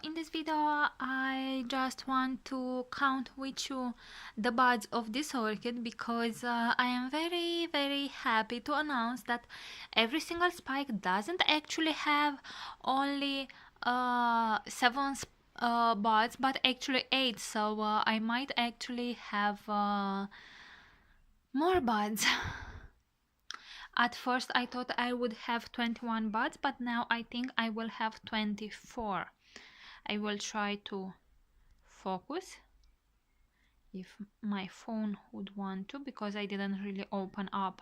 in this video I just want to count with you the buds of this orchid because I am very happy to announce that every single spike doesn't actually have only 7 buds but actually 8, so I might actually have more buds. At first I thought I would have 21 buds, but now I think I will have 24. I will try to focus if my phone would want to, because I didn't really open up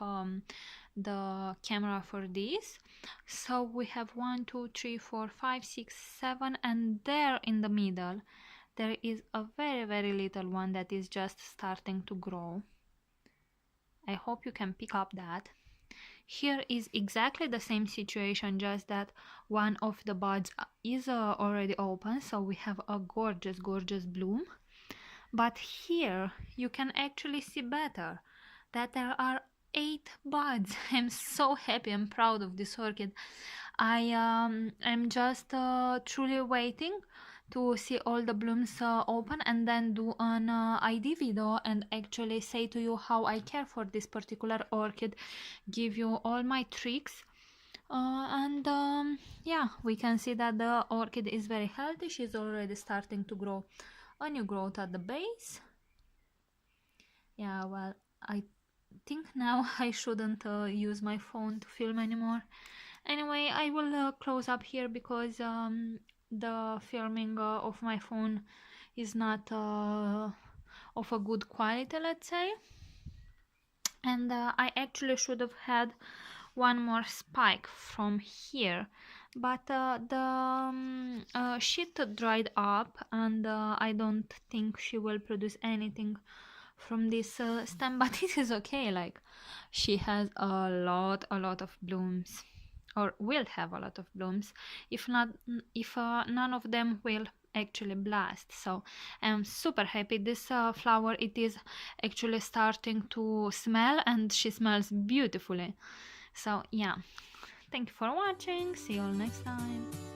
the camera for this. So we have 1, 2, 3, 4, 5, 6, 7, and there in the middle there is a very little one that is just starting to grow. I hope you can pick up that. Here is exactly the same situation, just that one of the buds is already open, so we have a gorgeous bloom. But here you can actually see better that there are 8 buds. I'm so happy and proud of this orchid. I am just truly waiting to see all the blooms open and then do an ID video and actually say to you how I care for this particular orchid, give you all my tricks, and yeah, we can see that the orchid is very healthy. She's already starting to grow a new growth at the base. Yeah, well, I think now I shouldn't use my phone to film anymore. Anyway, I will close up here because the filming of my phone is not of a good quality, let's say, and I actually should have had one more spike from here, but the sheet dried up and I don't think she will produce anything from this stem, but it is okay. Like, she has a lot of blooms, or will have a lot of blooms, if none of them will actually blast. So I'm super happy. This flower, it is actually starting to smell, and she smells beautifully. So yeah, thank you for watching. See you all next time.